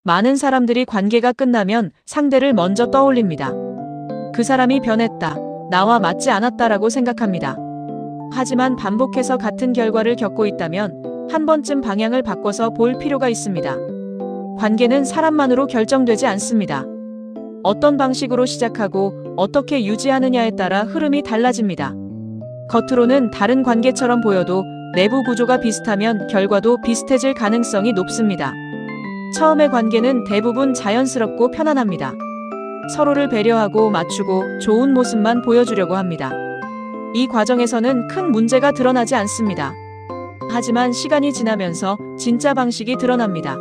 많은 사람들이 관계가 끝나면 상대를 먼저 떠올립니다. 그 사람이 변했다, 나와 맞지 않았다라고 생각합니다. 하지만 반복해서 같은 결과를 겪고 있다면 한 번쯤 방향을 바꿔서 볼 필요가 있습니다. 관계는 사람만으로 결정되지 않습니다. 어떤 방식으로 시작하고 어떻게 유지하느냐에 따라 흐름이 달라집니다. 겉으로는 다른 관계처럼 보여도 내부 구조가 비슷하면 결과도 비슷해질 가능성이 높습니다. 처음의 관계는 대부분 자연스럽고 편안합니다. 서로를 배려하고 맞추고 좋은 모습만 보여주려고 합니다. 이 과정에서는 큰 문제가 드러나지 않습니다. 하지만 시간이 지나면서 진짜 방식이 드러납니다.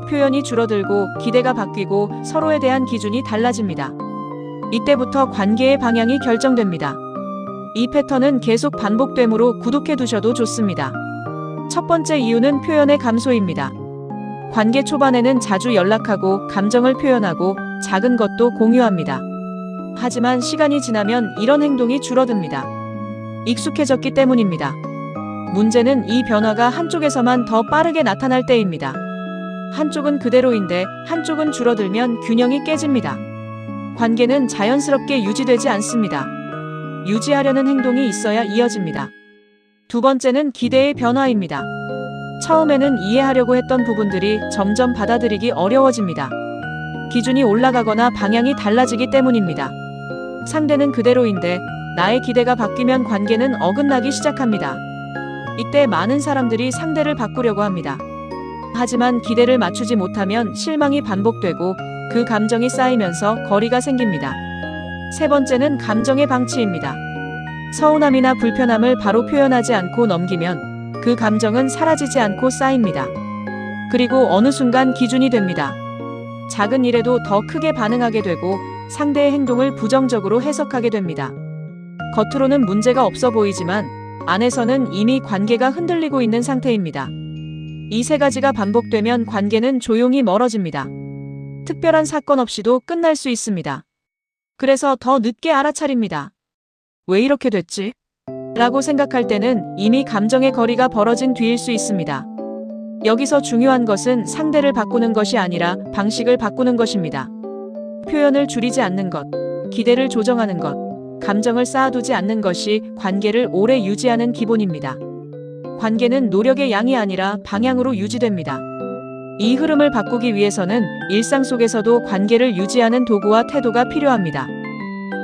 표현이 줄어들고 기대가 바뀌고 서로에 대한 기준이 달라집니다. 이때부터 관계의 방향이 결정됩니다. 이 패턴은 계속 반복되므로 구독해 두셔도 좋습니다. 첫 번째 이유는 표현의 감소입니다. 관계 초반에는 자주 연락하고 감정을 표현하고 작은 것도 공유합니다. 하지만 시간이 지나면 이런 행동이 줄어듭니다. 익숙해졌기 때문입니다. 문제는 이 변화가 한쪽에서만 더 빠르게 나타날 때입니다. 한쪽은 그대로인데 한쪽은 줄어들면 균형이 깨집니다. 관계는 자연스럽게 유지되지 않습니다. 유지하려는 행동이 있어야 이어집니다. 두 번째는 기대의 변화입니다. 처음에는 이해하려고 했던 부분들이 점점 받아들이기 어려워집니다. 기준이 올라가거나 방향이 달라지기 때문입니다. 상대는 그대로인데 나의 기대가 바뀌면 관계는 어긋나기 시작합니다. 이때 많은 사람들이 상대를 바꾸려고 합니다. 하지만 기대를 맞추지 못하면 실망이 반복되고 그 감정이 쌓이면서 거리가 생깁니다. 세 번째는 감정의 방치입니다. 서운함이나 불편함을 바로 표현하지 않고 넘기면 그 감정은 사라지지 않고 쌓입니다. 그리고 어느 순간 기준이 됩니다. 작은 일에도 더 크게 반응하게 되고 상대의 행동을 부정적으로 해석하게 됩니다. 겉으로는 문제가 없어 보이지만 안에서는 이미 관계가 흔들리고 있는 상태입니다. 이 세 가지가 반복되면 관계는 조용히 멀어집니다. 특별한 사건 없이도 끝날 수 있습니다. 그래서 더 늦게 알아차립니다. 왜 이렇게 됐지? 라고 생각할 때는 이미 감정의 거리가 벌어진 뒤일 수 있습니다. 여기서 중요한 것은 상대를 바꾸는 것이 아니라 방식을 바꾸는 것입니다. 표현을 줄이지 않는 것, 기대를 조정하는 것, 감정을 쌓아두지 않는 것이 관계를 오래 유지하는 기본입니다. 관계는 노력의 양이 아니라 방향으로 유지됩니다. 이 흐름을 바꾸기 위해서는 일상 속에서도 관계를 유지하는 도구와 태도가 필요합니다.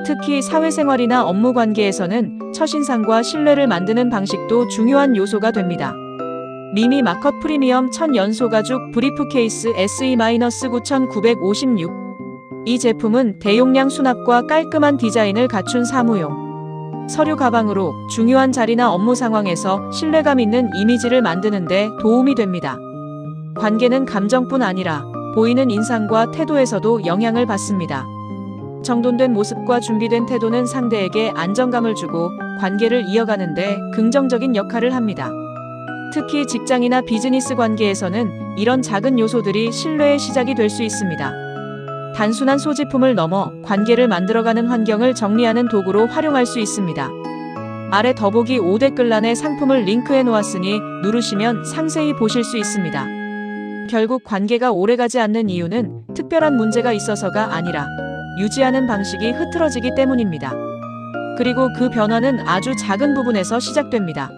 특히 사회생활이나 업무 관계에서는 첫인상과 신뢰를 만드는 방식도 중요한 요소가 됩니다. 미미 마컷 프리미엄 1000연소가죽 브리프케이스 SE-9956. 이 제품은 대용량 수납과 깔끔한 디자인을 갖춘 사무용 서류 가방으로 중요한 자리나 업무 상황에서 신뢰감 있는 이미지를 만드는 데 도움이 됩니다. 관계는 감정뿐 아니라 보이는 인상과 태도에서도 영향을 받습니다. 정돈된 모습과 준비된 태도는 상대에게 안정감을 주고 관계를 이어가는 데 긍정적인 역할을 합니다. 특히 직장이나 비즈니스 관계에서는 이런 작은 요소들이 신뢰의 시작이 될 수 있습니다. 단순한 소지품을 넘어 관계를 만들어가는 환경을 정리하는 도구로 활용할 수 있습니다. 아래 더보기 5댓글란에 상품을 링크해 놓았으니 누르시면 상세히 보실 수 있습니다. 결국 관계가 오래가지 않는 이유는 특별한 문제가 있어서가 아니라 유지하는 방식이 흐트러지기 때문입니다. 그리고 그 변화는 아주 작은 부분에서 시작됩니다.